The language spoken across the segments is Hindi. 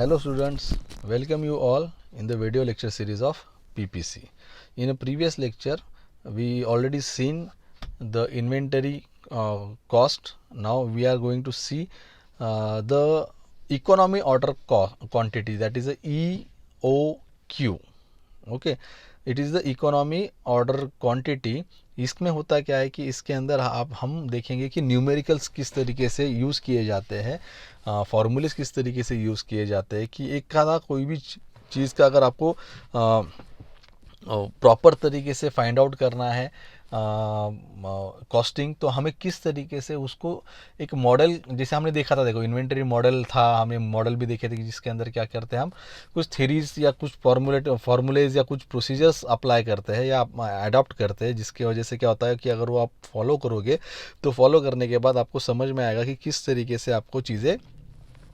Hello students, welcome you all in the video lecture series of PPC. In a previous lecture, we already seen the inventory cost. Now we are going to see the economy order quantity, that is a EOQ. Okay, it is the economy order quantity. इसमें होता क्या है कि इसके अंदर आप हम देखेंगे कि न्यूमेरिकल्स किस तरीके से यूज़ किए जाते हैं, फार्मूलेस किस तरीके से यूज़ किए जाते हैं. कि एक का कोई भी चीज़ का अगर आपको प्रॉपर तरीके से फाइंड आउट करना है कॉस्टिंग, तो हमें किस तरीके से उसको एक मॉडल, जैसे हमने देखा था, देखो इन्वेंटरी मॉडल था, हमने मॉडल भी देखे थे कि जिसके अंदर क्या करते हैं हम कुछ थ्योरीज या कुछ फॉर्मूलेज या कुछ प्रोसीजर्स अप्लाई करते हैं या अडॉप्ट करते हैं, जिसकी वजह से क्या होता है कि अगर वो आप फॉलो करोगे तो फॉलो करने के बाद आपको समझ में आएगा कि किस तरीके से आपको चीज़ें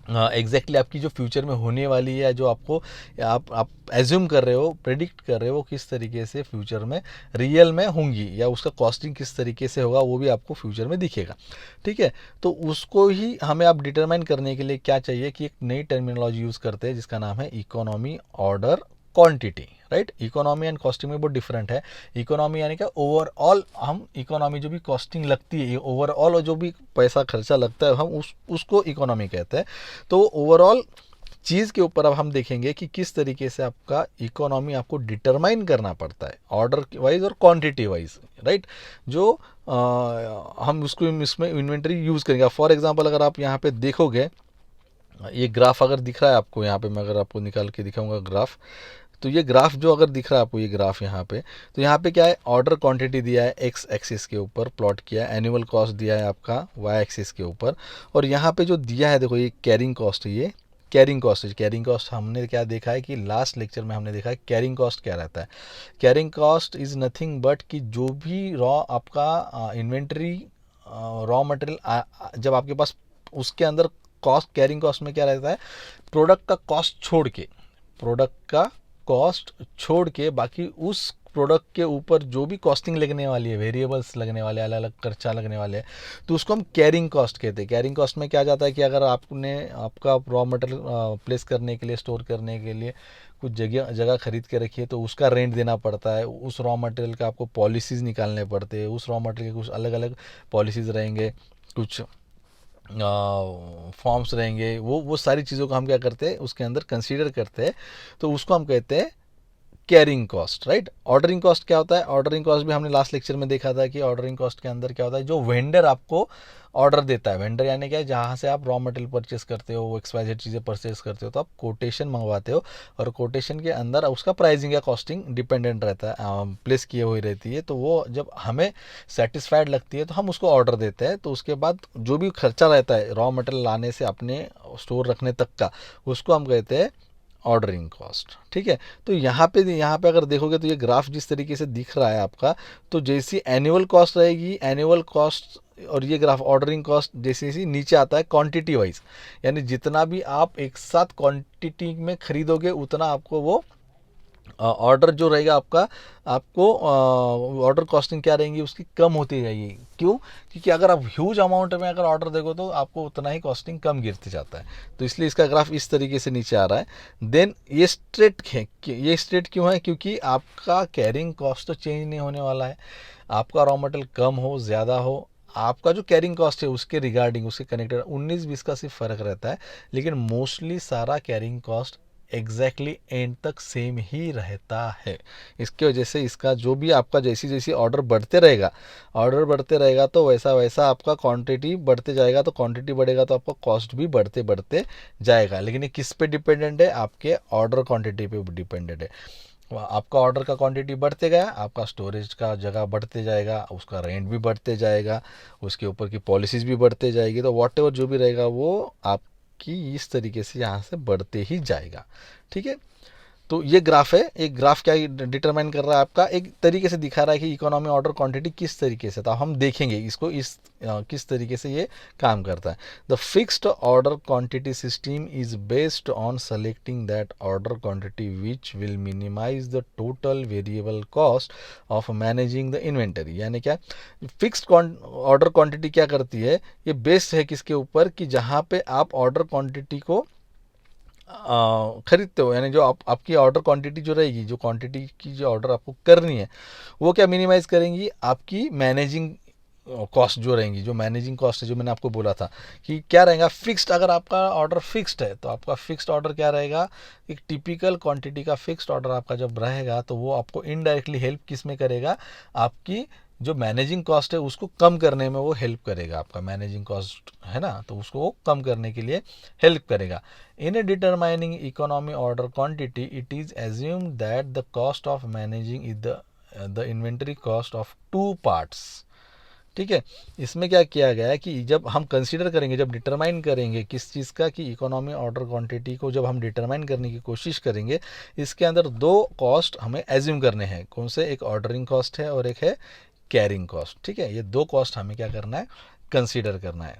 एग्जैक्टली आपकी जो फ्यूचर में होने वाली है, जो आपको आप एज्यूम कर रहे हो, प्रेडिक्ट कर रहे हो, किस तरीके से फ्यूचर में रियल में होंगी या उसका कॉस्टिंग किस तरीके से होगा, वो भी आपको फ्यूचर में दिखेगा. ठीक है, तो उसको ही हमें आप डिटरमाइन करने के लिए क्या चाहिए कि एक नई टर्मिनोलॉजी यूज़ करते हैं जिसका नाम है economy order quantity. Right, economy and costing में बहुत डिफरेंट है. इकोनॉमी यानी क्या, ओवरऑल हम इकोनॉमी जो भी कॉस्टिंग लगती है, ओवरऑल जो भी पैसा खर्चा लगता है, हम उसको इकोनॉमी कहते हैं. तो ओवरऑल चीज़ के ऊपर अब हम देखेंगे कि किस तरीके से आपका इकोनॉमी आपको डिटरमाइन करना पड़ता है ऑर्डर वाइज और क्वांटिटी वाइज. राइट, जो हम उसको इसमें इन्वेंटरी यूज़ करेंगे. फॉर एग्जांपल अगर आप यहाँ पे देखोगे, ये ग्राफ अगर दिख रहा है आपको यहाँ पे, मैं अगर आपको निकाल के दिखाऊंगा ग्राफ, तो ये ग्राफ जो अगर दिख रहा है आपको, ये ग्राफ यहाँ पे, तो यहाँ पे क्या है, ऑर्डर क्वांटिटी दिया है एक्स एक्सिस के ऊपर प्लॉट किया है, एनुअल कॉस्ट दिया है आपका वाई एक्सिस के ऊपर, और यहाँ पे जो दिया है देखो, ये कैरिंग कॉस्ट है, ये कैरिंग कॉस्ट है. कैरिंग कॉस्ट हमने क्या देखा है कि लास्ट लेक्चर में हमने देखा है कैरिंग कॉस्ट क्या रहता है. Carrying cost is nothing but कि जो भी रॉ आपका इन्वेंट्री रॉ मटेरियल जब आपके पास, उसके अंदर कॉस्ट, कैरिंग कॉस्ट में क्या रहता है, प्रोडक्ट का कॉस्ट छोड़ के, प्रोडक्ट का कॉस्ट छोड़ के बाकी उस प्रोडक्ट के ऊपर जो भी कॉस्टिंग लगने वाली है, वेरिएबल्स लगने वाले, अलग अलग खर्चा लगने वाले हैं, तो उसको हम कैरिंग कॉस्ट कहते हैं. कैरिंग कॉस्ट में क्या जाता है कि अगर आपने आपका रॉ मटेरियल प्लेस करने के लिए, स्टोर करने के लिए कुछ जगह खरीद के रखी है, तो उसका रेंट देना पड़ता है, उस रॉ मटेरियल का आपको पॉलिसीज़ निकालने पड़ते हैं, उस रॉ मटेरियल के कुछ अलग अलग पॉलिसीज़ रहेंगे, कुछ फॉर्म्स रहेंगे, वो सारी चीज़ों को हम क्या करते हैं, उसके अंदर कंसीडर करते हैं, तो उसको हम कहते हैं carrying cost. Right, ordering cost क्या होता है, ऑर्डरिंग कॉस्ट भी हमने लास्ट लेक्चर में देखा था कि ऑर्डरिंग कॉस्ट के अंदर क्या होता है, जो वेंडर आपको ऑर्डर देता है, वेंडर यानी क्या है, जहाँ से आप रॉ मटेरियल परचेस करते हो, XYZ चीज़ें परचेस करते हो, तो आप कोटेशन मंगवाते हो, और कोटेशन के अंदर उसका प्राइसिंग या कॉस्टिंग डिपेंडेंट रहता है, प्लेस किए हुई रहती है. तो वो जब हमें सेटिस्फाइड लगती है तो हम उसको ऑर्डर देते हैं. तो उसके बाद जो भी खर्चा रहता है रॉ मटेरियल लाने से अपने स्टोर रखने तक का, उसको हम कहते हैं ऑर्डरिंग कॉस्ट. ठीक है, तो यहाँ पे अगर देखोगे तो ये ग्राफ जिस तरीके से दिख रहा है आपका, तो जैसी एनुअल कॉस्ट रहेगी, एनुअल कॉस्ट, और ये ग्राफ ऑर्डरिंग कॉस्ट जैसे जैसे नीचे आता है क्वांटिटी वाइज, यानी जितना भी आप एक साथ क्वांटिटी में खरीदोगे उतना आपको वो ऑर्डर जो रहेगा आपका, आपको ऑर्डर कॉस्टिंग क्या रहेंगी उसकी कम होती जाएगी. क्यों? क्योंकि अगर आप ह्यूज अमाउंट में अगर ऑर्डर देखो तो आपको उतना ही कॉस्टिंग कम गिरते जाता है. तो इसलिए इसका ग्राफ इस तरीके से नीचे आ रहा है. देन ये स्ट्रेट क्यों है, क्योंकि आपका कैरिंग कॉस्ट तो चेंज नहीं होने वाला है. आपका रॉ मटेरियल कम हो ज़्यादा हो, आपका जो कैरिंग कॉस्ट है उसके रिगार्डिंग, उसके कनेक्टेड 19-20 का सिर्फ फ़र्क रहता है, लेकिन मोस्टली सारा कैरिंग कॉस्ट एग्जैक्टली एंड तक सेम ही रहता है. इसकी वजह से इसका जो भी आपका जैसी जैसी ऑर्डर बढ़ते रहेगा तो वैसा वैसा आपका क्वांटिटी बढ़ते जाएगा, तो क्वांटिटी बढ़ेगा तो आपका कॉस्ट भी बढ़ते बढ़ते जाएगा. लेकिन ये किस पे डिपेंडेंट है, आपके ऑर्डर क्वांटिटी पे डिपेंडेंट है. आपका ऑर्डर का क्वांटिटी बढ़ते गया, आपका स्टोरेज का जगह बढ़ते जाएगा, उसका रेंट भी बढ़ते जाएगा, उसके ऊपर की पॉलिसीज़ भी बढ़ते जाएगी. तो वॉट एवर जो भी रहेगा वो आप कि इस तरीके से यहाँ से बढ़ते ही जाएगा. ठीक है, तो ये ग्राफ है. एक ग्राफ क्या डिटरमाइन कर रहा है, आपका एक तरीके से दिखा रहा है कि इकोनॉमी ऑर्डर क्वांटिटी किस तरीके से. तो हम देखेंगे इसको किस तरीके से ये काम करता है. The fixed order quantity system is based on selecting that order quantity which will minimise the total variable cost of managing the inventory. यानी क्या, फिक्स्ड ऑर्डर क्वांटिटी क्या करती है, ये बेस्ड है किसके ऊपर, कि जहाँ पे आप ऑर्डर क्वांटिटी को खरीदते हो, यानी जो आपकी ऑर्डर क्वांटिटी जो रहेगी, जो क्वांटिटी की जो ऑर्डर आपको करनी है, वो क्या मिनिमाइज करेंगी, आपकी मैनेजिंग कॉस्ट जो रहेंगी, जो मैनेजिंग कॉस्ट है, जो मैंने आपको बोला था कि क्या रहेगा फिक्स्ड। अगर आपका ऑर्डर फिक्स्ड है तो आपका फिक्स्ड ऑर्डर क्या रहेगा, एक टिपिकल क्वांटिटी का फिक्स्ड ऑर्डर आपका जब रहेगा तो वो आपको इनडायरेक्टली हेल्प किस में करेगा, आपकी जो मैनेजिंग कॉस्ट है उसको कम करने में वो हेल्प करेगा। आपका मैनेजिंग कॉस्ट है ना, तो उसको वो कम करने के लिए हेल्प करेगा। In determining economy order quantity it is assumed that the cost of managing is the inventory cost of two parts. ठीक है, इसमें क्या किया गया है कि जब हम कंसीडर करेंगे, जब डिटरमाइन करेंगे किस चीज़ का, कि इकोनॉमी ऑर्डर क्वांटिटी को जब हम डिटरमाइन करने की कोशिश करेंगे, इसके अंदर दो कॉस्ट हमें एज्यूम करने हैं। कौन से, एक ऑर्डरिंग कॉस्ट है और एक है कैरिंग कॉस्ट। ठीक है, ये दो कॉस्ट हमें क्या करना है, कंसीडर करना है।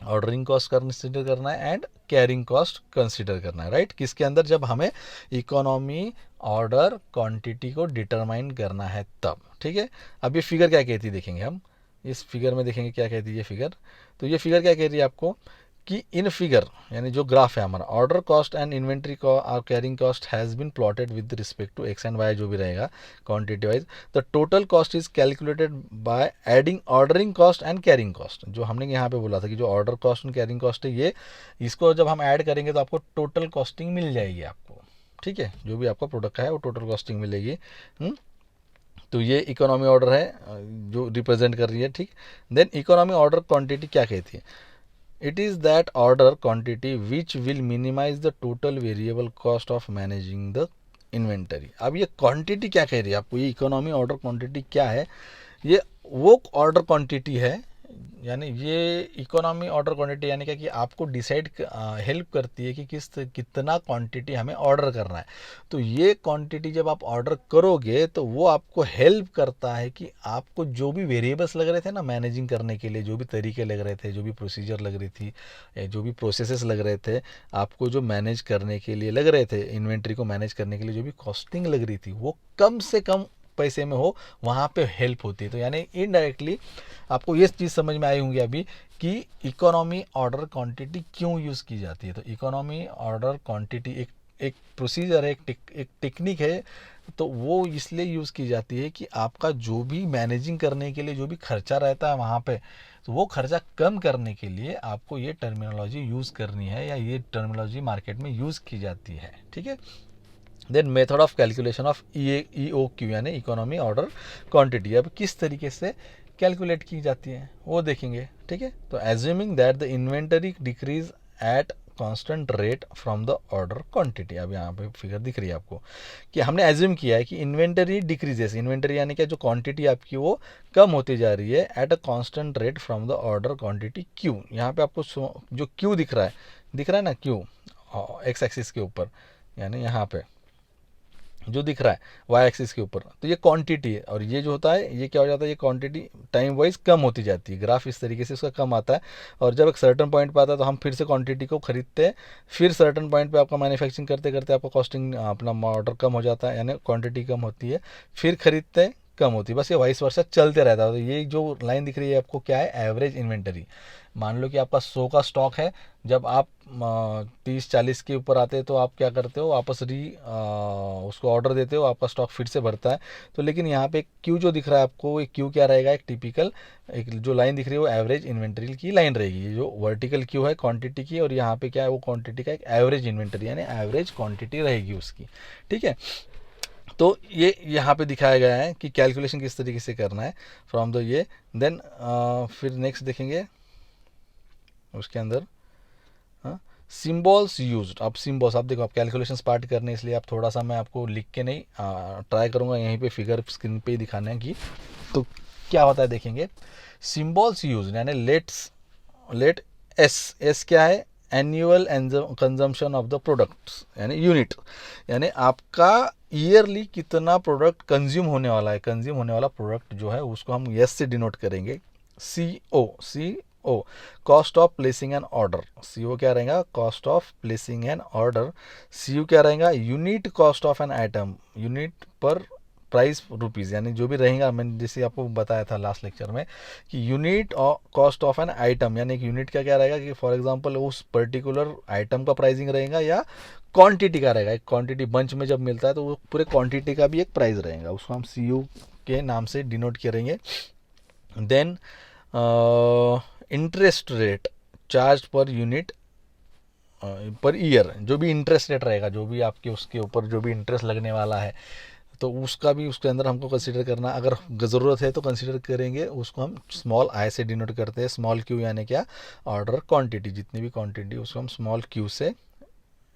ऑर्डरिंग कॉस्ट कंसिडर करना है एंड कैरिंग कॉस्ट कंसिडर करना है, राइट। किसके अंदर, जब हमें इकोनॉमी ऑर्डर क्वांटिटी को डिटरमाइन करना है तब। ठीक है, अब ये फिगर क्या कहती है देखेंगे हम, इस फिगर में देखेंगे क्या कहती है ये फिगर। तो ये फिगर क्या कह रही है आपको कि इन फिगर, यानी जो ग्राफ है हमारा, ऑर्डर कॉस्ट एंड इन्वेंट्री और carrying cost has been plotted with respect to x and y, जो भी रहेगा quantity wise. The total cost is calculated by adding ordering cost and carrying cost. जो हमने यहाँ पे बोला था कि जो order cost and carrying cost है, ये इसको जब हम ऐड करेंगे तो आपको टोटल कॉस्टिंग मिल जाएगी आपको। ठीक है, जो भी आपका प्रोडक्ट है वो टोटल कॉस्टिंग मिलेगी। तो ये इकोनॉमी ऑर्डर है जो रिप्रेजेंट कर रही है। ठीक, देन इकोनॉमी ऑर्डर क्वांटिटी क्या कहती है, it is that order quantity which will minimise the total variable cost of managing the inventory. अब ये क्वांटिटी क्या कह रही है आपको, ये इकोनॉमी ऑर्डर क्वांटिटी क्या है, ये वो ऑर्डर क्वांटिटी है, यानी ये इकोनॉमी ऑर्डर क्वांटिटी यानी क्या कि आपको डिसाइड हेल्प करती है कि कितना क्वांटिटी हमें ऑर्डर करना है। तो ये क्वांटिटी जब आप ऑर्डर करोगे तो वो आपको हेल्प करता है कि आपको जो भी वेरिएबल्स लग रहे थे ना मैनेजिंग करने के लिए, जो भी तरीके लग रहे थे, जो भी प्रोसीजर लग रही थी, जो भी प्रोसेसेस लग रहे थे, आपको जो मैनेज करने के लिए लग रहे थे, इन्वेंट्री को मैनेज करने के लिए जो भी कॉस्टिंग लग रही थी, वो कम से कम पैसे में हो, वहाँ पे हेल्प होती है। तो यानी इनडायरेक्टली आपको ये चीज़ समझ में आई होंगी अभी कि इकोनॉमी ऑर्डर क्वांटिटी क्यों यूज़ की जाती है। तो इकोनॉमी ऑर्डर क्वांटिटी एक प्रोसीजर है, एक टेक्निक है। तो वो इसलिए यूज़ की जाती है कि आपका जो भी मैनेजिंग करने के लिए जो भी खर्चा रहता है वहाँ पे, तो वो खर्चा कम करने के लिए आपको ये टर्मिनोलॉजी यूज़ करनी है, या ये टर्मिनोलॉजी मार्केट में यूज़ की जाती है। ठीक है, then method of calculation of EOQ यानी इकोनॉमी ऑर्डर क्वांटिटी, अब किस तरीके से कैलकुलेट की जाती है वो देखेंगे। ठीक है, तो assuming that the inventory decrease at constant rate from the order quantity. अब यहाँ पे फिगर दिख रही है आपको कि हमने एज्यूम किया है कि इन्वेंटरी डिक्रीजेस, इन्वेंटरी यानी कि जो क्वांटिटी आपकी वो कम होती जा रही है at a constant rate from the order quantity Q। यहाँ पे आपको जो Q दिख रहा है ना, Q एक्स एक्सिस के ऊपर, यानी यहाँ पे जो दिख रहा है वाई एक्सिस के ऊपर, तो ये क्वांटिटी है। और ये जो होता है ये क्या हो जाता है, ये क्वांटिटी टाइम वाइज कम होती जाती है, ग्राफ इस तरीके से उसका कम आता है। और जब एक सर्टन पॉइंट पे आता है तो हम फिर से क्वांटिटी को खरीदते हैं, फिर सर्टन पॉइंट पे आपका मैन्युफैक्चरिंग करते करते आपका कॉस्टिंग, अपना ऑर्डर कम हो जाता है, यानी क्वांटिटी कम होती है, फिर खरीदते हैं, कम होती है, बस ये वाइस वर्सा चलते रहता है। तो ये जो लाइन दिख रही है आपको क्या है, एवरेज इन्वेंटरी। मान लो कि आपका 100 का स्टॉक है, जब आप 30-40 के ऊपर आते हैं तो आप क्या करते हो, वापस उसको ऑर्डर देते हो, आपका स्टॉक फिर से भरता है। तो लेकिन यहाँ पे क्यू जो दिख रहा है आपको, ये क्यू क्या रहेगा, एक टिपिकल एक जो लाइन दिख रही है वो एवरेज इन्वेंटरी की लाइन रहेगी। ये जो वर्टिकल क्यू है क्वांटिटी की, और यहाँ पे क्या है वो क्वांटिटी का एक एवरेज इन्वेंटरी यानी एवरेज क्वांटिटी रहेगी उसकी। ठीक है, तो ये यहाँ पे दिखाया गया है कि कैलकुलेशन किस तरीके से करना है फ्रॉम द ये। देन फिर नेक्स्ट देखेंगे उसके अंदर सिम्बॉल्स यूज्ड। अब सिम्बॉल्स आप देखो, आप कैलकुलेशन पार्ट करने, इसलिए आप थोड़ा सा मैं आपको लिख के नहीं ट्राई करूँगा, यहीं पे फिगर स्क्रीन पे ही दिखाने की। तो क्या होता है देखेंगे, सिम्बॉल्स यूज्ड यानी लेट एस क्या है, annual consumption of the products यानी यूनिट, यानी आपका ईयरली कितना प्रोडक्ट कंज्यूम होने वाला है, कंज्यूम होने वाला प्रोडक्ट जो है उसको हम एस से डिनोट करेंगे। CO cost of placing an order, CO क्या रहेगा, cost of placing an order. CU क्या रहेगा, unit cost of an item, unit पर प्राइस रुपीज़, यानी जो भी रहेगा, मैंने जैसे आपको बताया था लास्ट लेक्चर में कि unit cost of an item, यानी एक यूनिट का क्या रहेगा कि फॉर एग्जांपल उस पर्टिकुलर आइटम का प्राइसिंग रहेगा या क्वांटिटी का रहेगा। एक क्वांटिटी बंच में जब मिलता है तो वो पूरे क्वांटिटी का भी एक प्राइस रहेगा, उसको हम CU के नाम से डिनोट करेंगे। Then interest rate charge per unit per year, जो भी इंटरेस्ट रेट रहेगा, जो भी आपके उसके ऊपर जो भी इंटरेस्ट लगने वाला है, तो उसका भी उसके अंदर हमको कंसीडर करना, अगर ज़रूरत है तो कंसीडर करेंगे। उसको हम स्मॉल आई से डिनोट करते हैं। स्मॉल क्यू यानी क्या, ऑर्डर क्वांटिटी, जितनी भी क्वांटिटी उसको हम स्मॉल क्यू से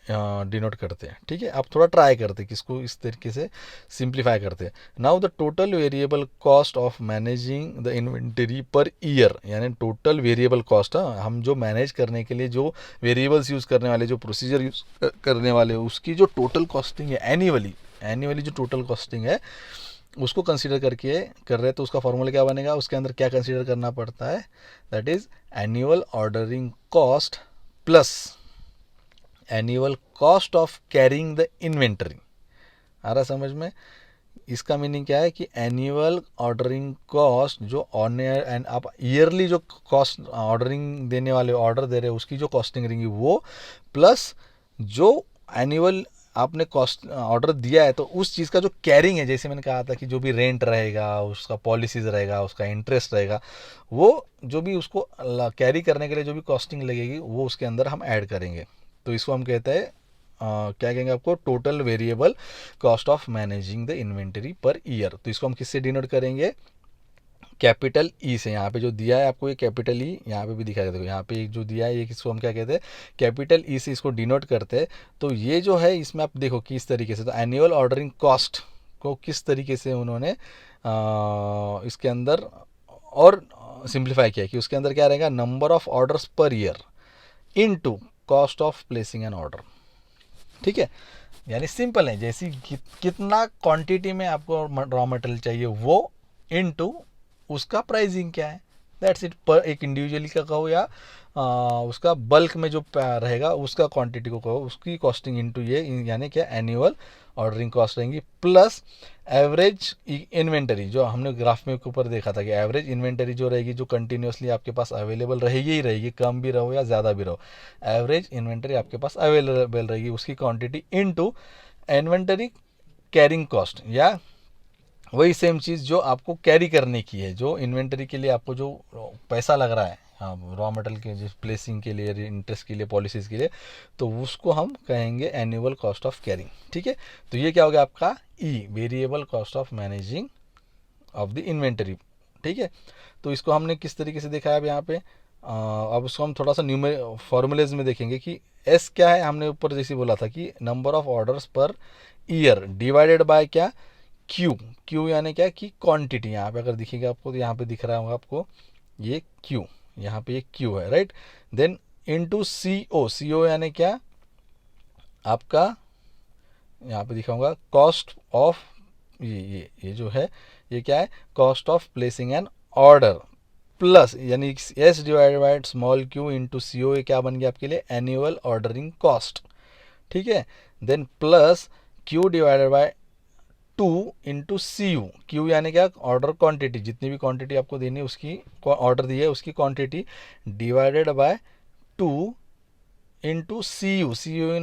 डिनोट करते हैं। ठीक है, अब थोड़ा ट्राई करते हैं कि इसको इस तरीके से सिंप्लीफाई करते हैं। Now the total variable cost of managing the inventory per year, यानी टोटल वेरिएबल कॉस्ट, हम जो मैनेज करने के लिए जो वेरिएबल्स यूज़ करने वाले, जो प्रोसीजर यूज़ करने वाले, उसकी जो टोटल कॉस्टिंग है एनुअली जो टोटल कॉस्टिंग है उसको कंसीडर करके कर रहे हैं। तो उसका फॉर्मूला क्या बनेगा, उसके अंदर क्या कंसीडर करना पड़ता है, that is annual ordering cost plus annual cost of carrying the inventory. आ रहा समझ में? इसका मीनिंग क्या है कि एनुअल ऑर्डरिंग कॉस्ट जो ऑन एंड आप ईयरली जो कॉस्ट ऑर्डरिंग देने वाले ऑर्डर दे रहे हैं उसकी जो कॉस्टिंग रहेंगी वो, प्लस जो एनुअल आपने कॉस्ट ऑर्डर दिया है तो उस चीज़ का जो कैरिंग है, जैसे मैंने कहा था कि जो भी रेंट रहेगा, उसका पॉलिसीज रहेगा, उसका इंटरेस्ट रहेगा, वो जो भी उसको कैरी करने के लिए जो भी कॉस्टिंग लगेगी वो उसके अंदर हम ऐड करेंगे। तो इसको हम कहते हैं क्या कहेंगे आपको, total variable cost of managing the inventory per year. तो इसको हम किससे डिनोट करेंगे, कैपिटल ई से। यहाँ पे जो दिया है आपको ये कैपिटल ई, यहाँ पे भी दिखाया, देखो यहाँ पे एक जो दिया है ये, किसको हम क्या कहते हैं, कैपिटल ई से इसको डिनोट करते हैं। तो ये जो है इसमें आप देखो किस तरीके से, तो एनुअल ऑर्डरिंग कॉस्ट को किस तरीके से उन्होंने इसके अंदर और सिंप्लीफाई किया कि उसके अंदर क्या रहेगा, number of orders per year into cost of placing an order. ठीक है, यानी सिंपल है, जैसी कितना क्वांटिटी में आपको रॉ मटेरियल चाहिए वो इनटू उसका प्राइसिंग क्या है, दैट्स इट। पर एक इंडिविजुअली का कहो या उसका बल्क में जो रहेगा उसका क्वांटिटी को कहो, उसकी कॉस्टिंग इनटू ये, यानी क्या, एनुअल ऑर्डरिंग कॉस्ट रहेंगी प्लस एवरेज इन्वेंटरी, जो हमने ग्राफ में के ऊपर देखा था कि एवरेज इन्वेंटरी जो रहेगी, जो कंटिन्यूसली आपके पास अवेलेबल रहेगी ही रहेगी, कम भी रहो या ज़्यादा भी रहो, एवरेज इन्वेंटरी आपके पास अवेलेबल रहेगी, उसकी quantity into inventory carrying cost, या वही सेम चीज़ जो आपको कैरी करने की है, जो इन्वेंटरी के लिए आपको जो पैसा लग रहा है, हाँ, रॉ मटेरियल के जिस प्लेसिंग के लिए, इंटरेस्ट के लिए, पॉलिसीज के लिए, तो उसको हम कहेंगे एनुअल कॉस्ट ऑफ कैरिंग। ठीक है, तो ये क्या हो गया आपका ई, variable cost of managing of the inventory. ठीक है, तो इसको हमने किस तरीके से देखा है अब यहाँ पे, अब उसको हम थोड़ा सा फॉर्मूलेज में देखेंगे कि एस क्या है। हमने ऊपर जैसे बोला था कि number of orders per year divided by क्या, क्यू यानी क्या कि क्वांटिटी। यहाँ पे अगर दिखेगा आपको तो यहाँ पे दिख रहा होगा आपको ये क्यू, यहाँ पे ये क्यू है, राइट। देन इनटू सीओ यानी क्या, आपका यहाँ पे दिखाऊंगा कॉस्ट ऑफ, ये जो है ये क्या है, cost of placing an order plus, यानी S divided by small Q into CO, ये क्या बन गया आपके लिए, एनुअल ऑर्डरिंग कॉस्ट। ठीक है, then plus q divided by 2 into c u, q यानी क्या, ऑर्डर क्वांटिटी, जितनी भी क्वांटिटी आपको देनी है उसकी ऑर्डर दी है उसकी quantity, divided by 2 into c u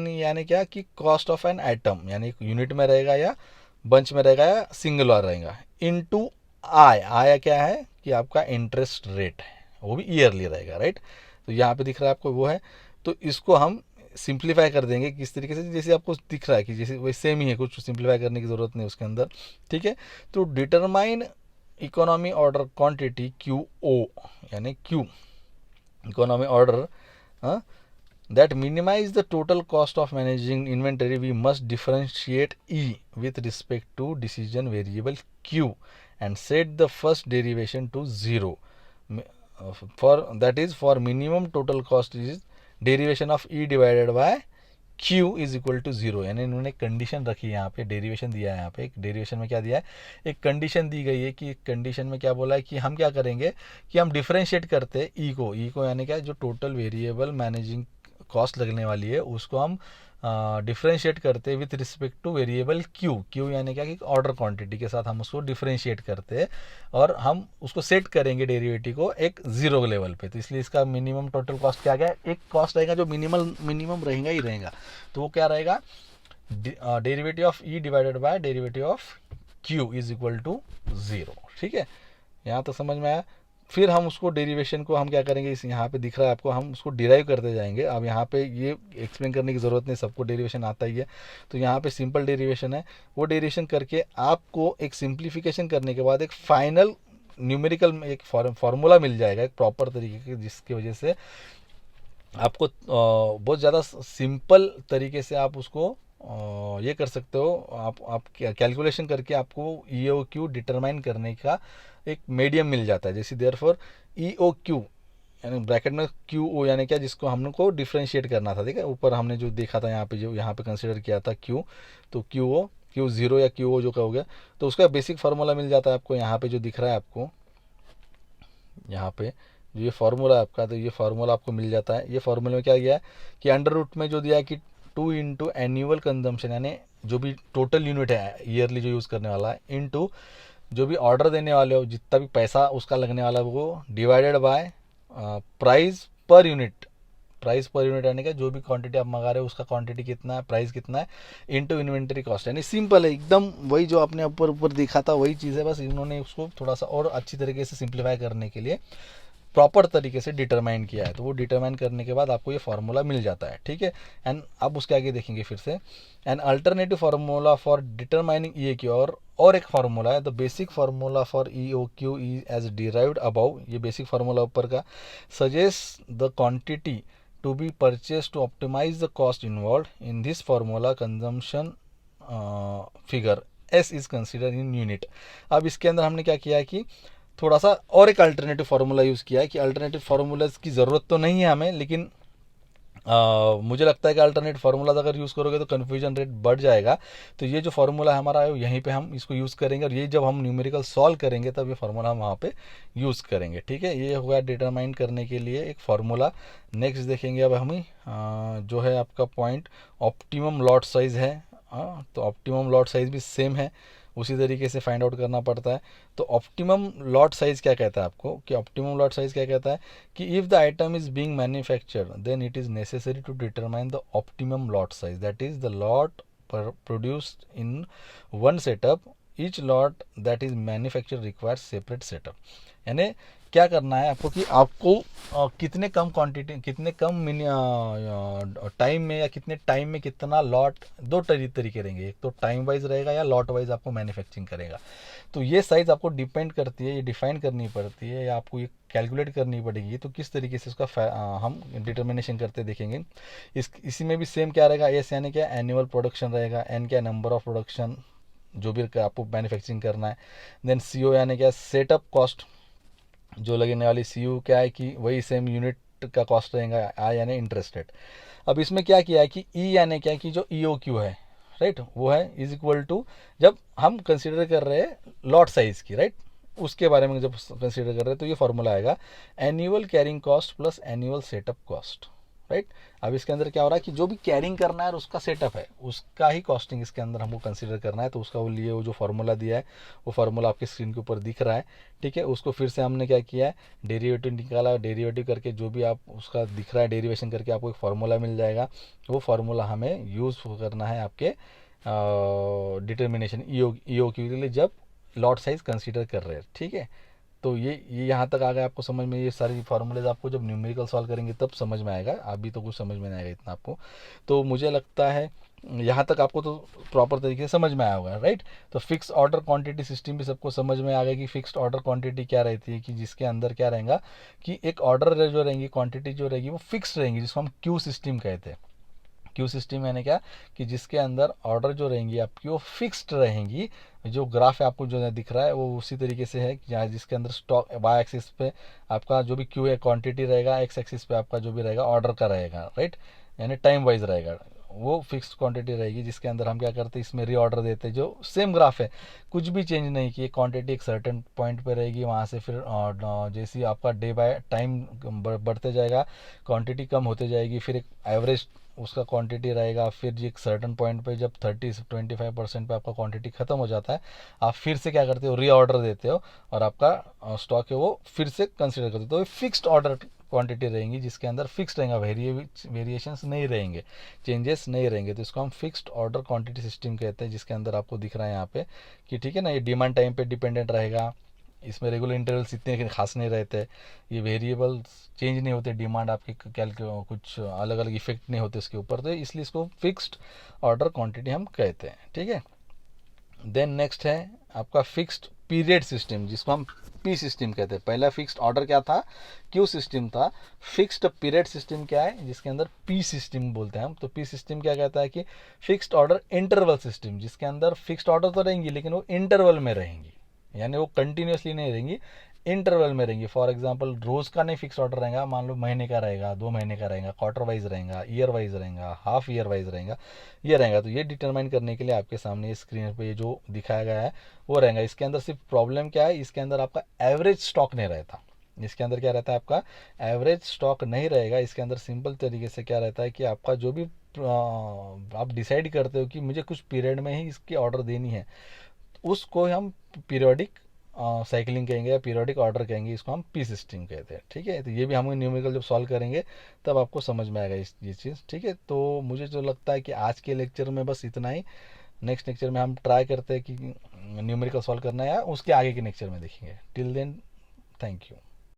यानी क्या कि कॉस्ट ऑफ एन आइटम, यानी यूनिट में रहेगा या बंच में रहेगा या सिंगल वार रहेगा, इनटू आया क्या है कि आपका इंटरेस्ट रेट है, वो भी ईयरली रहेगा, राइट। तो यहाँ पे दिख रहा है आपको वो है, तो इसको हम सिंप्लीफाई कर देंगे किस तरीके से, जैसे आपको दिख रहा है कि जैसे वही सेम ही है, कुछ सिंप्लीफाई करने की ज़रूरत नहीं उसके अंदर। ठीक है, तो determine economy order quantity Q O, यानी Q economy order that minimize the total cost of managing inventory, we must differentiate E with respect to decision variable Q and set the first derivation to 0. For that is, for minimum total cost is derivation of E divided by Q is equal to 0। यानी इन्होंने कंडीशन रखी है यहाँ पे, डेरिवेशन दिया है यहाँ पे, एक डेरिवेशन में क्या दिया है, एक कंडीशन दी गई है कि कंडीशन में क्या बोला है कि हम क्या करेंगे कि हम डिफरेंशिएट करते हैं ई को यानी क्या, जो टोटल वेरिएबल मैनेजिंग कॉस्ट लगने वाली है उसको हम डिफ्रेंशिएट करते हैं with respect two variable Q. Q यानी क्या कि ऑर्डर क्वांटिटी के साथ हम उसको डिफ्रेंशिएट करते हैं और हम उसको सेट करेंगे डेरिवेटिव को एक जीरो लेवल पे। तो इसलिए इसका मिनिमम टोटल कॉस्ट क्या गया, एक कॉस्ट रहेगा जो मिनिमम रहेगा ही रहेगा। तो वो क्या रहेगा, derivative of e divided by derivative of q is equal to zero. ठीक है, यहाँ तो समझ में आया। फिर हम उसको डेरिवेशन को हम क्या करेंगे, इस यहाँ पे दिख रहा है आपको, हम उसको डिराइव करते जाएंगे। अब यहाँ पे ये एक्सप्लेन करने की ज़रूरत नहीं, सबको डेरिवेशन आता ही है। तो यहाँ पे सिंपल डेरिवेशन है, वो डेरिवेशन करके आपको एक सिंप्लीफिकेशन करने के बाद एक फाइनल न्यूमेरिकल में एक फार्मूला मिल जाएगा एक प्रॉपर तरीके के, जिसकी वजह से आपको बहुत ज़्यादा सिंपल तरीके से आप उसको ये कर सकते हो। आप कैलकुलेशन करके आपको ई ओ क्यू डिटरमाइन करने का एक मीडियम मिल जाता है। जैसे देयरफॉर ई ओ क्यू यानी ब्रैकेट में क्यू ओ यानी क्या, जिसको हमको डिफ्रेंशिएट करना था। ठीक है, ऊपर हमने जो देखा था यहाँ पे, जो यहाँ पे कंसिडर किया था क्यू, तो क्यू ओ क्यू ज़ीरो या क्यू ओ जो कहोगे, तो उसका बेसिक फार्मूला मिल जाता है आपको यहाँ पे जो दिख रहा है आपको। यहाँ पे जो ये फार्मूला है आपका, तो ये फार्मूला आपको मिल जाता है। ये फार्मूले में क्या गया है कि अंडर रूट में जो दिया है कि 2 इंटू एनुअल कंजम्पशन, यानी जो भी टोटल यूनिट है ईयरली जो यूज़ करने वाला है, इंटू जो भी ऑर्डर देने वाले हो जितना भी पैसा उसका लगने वाला है वो, divided by price per unit. Price per unit यानी कि जो भी क्वांटिटी आप मंगा रहे हो उसका क्वांटिटी कितना है, प्राइस कितना है, इनटू इन्वेंटरी कॉस्ट। यानी सिंपल है एकदम, वही जो आपने ऊपर ऊपर देखा था वही चीज़ है, बस इन्होंने उसको थोड़ा सा और अच्छी तरीके से सिंप्लीफाई करने के लिए प्रॉपर तरीके से डिटरमाइन किया है। तो वो डिटरमाइन करने के बाद आपको ये फार्मूला मिल जाता है। ठीक है, एंड अब उसके आगे देखेंगे फिर से an alternative formula for determining E A Q, और एक फार्मूला है the basic formula for E O Q is as derived above. ये बेसिक फार्मूला ऊपर का suggest the quantity to be purchase to optimise the cost involve in this formula consumption figures is consider in unit. अब इसके अंदर हमने क्या किया है कि थोड़ा सा और एक अल्टरनेटिव फार्मूला यूज़ किया है कि अल्टरनेटिव फार्मूलाज की ज़रूरत तो नहीं है हमें, लेकिन मुझे लगता है कि अल्टरनेट फार्मूलाज अगर यूज़ करोगे तो कन्फ्यूजन रेट बढ़ जाएगा। तो ये जो फार्मूला है हमारा है यहीं पे हम इसको यूज़ करेंगे, और ये जब हम न्यूमेरिकल सॉल्व करेंगे तब ये फार्मूला हम वहाँ पे यूज़ करेंगे। ठीक है, ये हुआ डिटरमाइन करने के लिए एक फार्मूला। नेक्स्ट देखेंगे अब हम जो है आपका पॉइंट ऑप्टिमम लॉट साइज़ है। तो ऑप्टिमम लॉट साइज़ भी सेम है, उसी तरीके से फाइंड आउट करना पड़ता है। तो ऑप्टिमम लॉट साइज़ क्या कहता है आपको, कि ऑप्टिमम लॉट साइज़ क्या कहता है कि if the item is being manufactured then it is necessary to determine the optimum lot size, that is the lot produced in one setup, each lot that is manufacture requires separate setup. यानी क्या करना है आपको कि आपको कितने कम क्वांटिटी, कितने कम टाइम में या कितने टाइम में कितना लॉट, दो तरीके रहेंगे, एक तो टाइम वाइज रहेगा या लॉट वाइज आपको मैन्युफैक्चरिंग करेगा। तो ये साइज़ आपको डिपेंड करती है, ये डिफाइन करनी पड़ती है या आपको ये कैलकुलेट करनी पड़ेगी। तो किस तरीके से उसका हम डिटर्मिनेशन करते देखेंगे। इसी में भी सेम क्या रहेगा, एस यानी क्या एनुअल प्रोडक्शन रहेगा, एन क्या नंबर ऑफ प्रोडक्शन जो भी आपको मैन्युफैक्चरिंग करना है, देन सी ओ यानी क्या सेटअप कॉस्ट जो लगने वाली, सी यू क्या है कि वही सेम यूनिट का कॉस्ट रहेगा, आई यानी इंटरेस्ट रेट। अब इसमें क्या किया है कि ई यानी क्या है कि जो ई ओ क्यू है राइट, वो है इज इक्वल टू, जब हम कंसिडर कर रहे हैं लॉट साइज की राइट, उसके बारे में जब कंसिडर कर रहे हैं तो ये फॉर्मूला आएगा annual carrying cost plus annual setup cost right. अब इसके अंदर क्या हो रहा है कि जो भी कैरिंग करना है और उसका सेटअप है उसका ही कॉस्टिंग इसके अंदर हमको कंसिडर करना है। तो उसका वो लिए वो जो फार्मूला दिया है वो फार्मूला आपके स्क्रीन के ऊपर दिख रहा है। ठीक है, उसको फिर से हमने क्या किया है, डेरिवेटिव निकाला, डेरिवेटिव करके जो भी आप उसका दिख रहा है डेरिवेशन करके आपको एक फार्मूला मिल जाएगा। वो फार्मूला हमें यूज़ करना है आपके डिटर्मिनेशन ई ओ क्यू के लिए जब लॉट साइज कंसिडर कर रहे हैं। ठीक है, तो ये यहाँ तक आ गया आपको समझ में। ये सारी फार्मूलेज आपको जब न्यूमेरिकल सॉल्व करेंगे तब समझ में आएगा, अभी तो कुछ समझ में नहीं आएगा इतना आपको। तो मुझे लगता है यहाँ तक आपको तो प्रॉपर तरीके से समझ में आया होगा राइट। तो फिक्स ऑर्डर क्वांटिटी सिस्टम भी सबको समझ में आ गया कि फिक्स्ड ऑर्डर क्वांटिटी क्या रहती है, कि जिसके अंदर क्या रहेगा कि एक ऑर्डर जो रहेंगी, क्वांटिटी जो रहेगी वो फिक्स रहेंगी, जिसको हम क्यू सिस्टम कहते हैं। क्यू सिस्टम यानी क्या कि जिसके अंदर ऑर्डर जो रहेंगी आपकी वो फिक्स्ड रहेंगी। जो ग्राफ है आपको जो दिख रहा है वो उसी तरीके से है कि जहाँ जिसके अंदर स्टॉक वाई एक्सिस पे आपका जो भी क्यू है क्वांटिटी रहेगा, एक्स एक्सिस पे आपका जो भी रहेगा ऑर्डर का रहेगा राइट, यानी टाइम वाइज रहेगा, वो फिक्स्ड क्वांटिटी रहेगी। जिसके अंदर हम क्या करते हैं इसमें रीऑर्डर देते हैं, जो सेम ग्राफ है, कुछ भी चेंज नहीं की, क्वांटिटी एक सर्टेन पॉइंट पे रहेगी, वहाँ से फिर जैसे आपका डे बाय टाइम बढ़ते जाएगा क्वांटिटी कम होते जाएगी, फिर एक एवरेज उसका क्वांटिटी रहेगा, फिर एक सर्टन पॉइंट पे जब 30-25% पे आपका क्वांटिटी ख़त्म हो जाता है, आप फिर से क्या करते हो, रीऑर्डर देते हो और आपका स्टॉक है वो फिर से कंसिडर करते हो। तो फिक्स्ड ऑर्डर क्वांटिटी रहेंगी जिसके अंदर फिक्स रहेगा, वेरिएशंस नहीं रहेंगे, चेंजेस नहीं रहेंगे। तो इसको हम फिक्स्ड ऑर्डर क्वांटिटी सिस्टम कहते हैं, जिसके अंदर आपको दिख रहा है यहाँ पे कि ठीक है ना, ये डिमांड टाइम पे डिपेंडेंट रहेगा, इसमें रेगुलर इंटरवल्स इतने खास नहीं रहते, ये वेरिएबल्स चेंज नहीं होते, डिमांड आपकी कुछ अलग अलग इफेक्ट नहीं होते इसके ऊपर, तो इसलिए इसको फिक्स्ड ऑर्डर क्वांटिटी हम कहते हैं। ठीक है, देन नेक्स्ट है आपका फिक्स्ड पीरियड सिस्टम, जिसको हम पी सिस्टम कहते हैं। पहला फिक्स्ड ऑर्डर क्या था, क्यू सिस्टम था। फिक्स्ड पीरियड सिस्टम क्या है, जिसके अंदर पी सिस्टम बोलते हैं हम। तो पी सिस्टम क्या कहता है कि फिक्स्ड ऑर्डर इंटरवल सिस्टम, जिसके अंदर फिक्स्ड ऑर्डर तो रहेंगी लेकिन वो इंटरवल में रहेंगी, यानी वो कंटिन्यूसली नहीं रहेंगी, इंटरवल में रहेंगी। फॉर एग्जांपल रोज़ का नहीं फिक्स ऑर्डर रहेगा, मान लो महीने का रहेगा, 2 महीने का रहेगा, क्वार्टर वाइज रहेगा, ईयर वाइज रहेगा, हाफ ईयर वाइज रहेगा, ये रहेगा। तो ये डिटरमाइन करने के लिए आपके सामने स्क्रीन पे जो दिखाया गया है वो रहेगा। इसके अंदर सिर्फ प्रॉब्लम क्या है, इसके अंदर आपका एवरेज स्टॉक नहीं रहता। इसके अंदर क्या रहता है, आपका एवरेज स्टॉक नहीं रहेगा। इसके अंदर सिंपल तरीके से क्या रहता है कि आपका जो भी आप डिसाइड करते हो कि मुझे कुछ पीरियड में ही इसकी ऑर्डर देनी है, उसको हम पीरियोडिक साइकिलिंग कहेंगे या पीरियोडिक ऑर्डर कहेंगे, इसको हम पी सिस्टम कहते हैं। ठीक है, तो ये भी हम न्यूमेरिकल जब सॉल्व करेंगे तब आपको समझ में आएगा ये चीज़। ठीक है, तो मुझे जो लगता है कि आज के लेक्चर में बस इतना ही। नेक्स्ट लेक्चर में हम ट्राई करते हैं कि न्यूमेरिकल सॉल्व करना है, उसके आगे के लेक्चर में देखेंगे। Till then, thank you.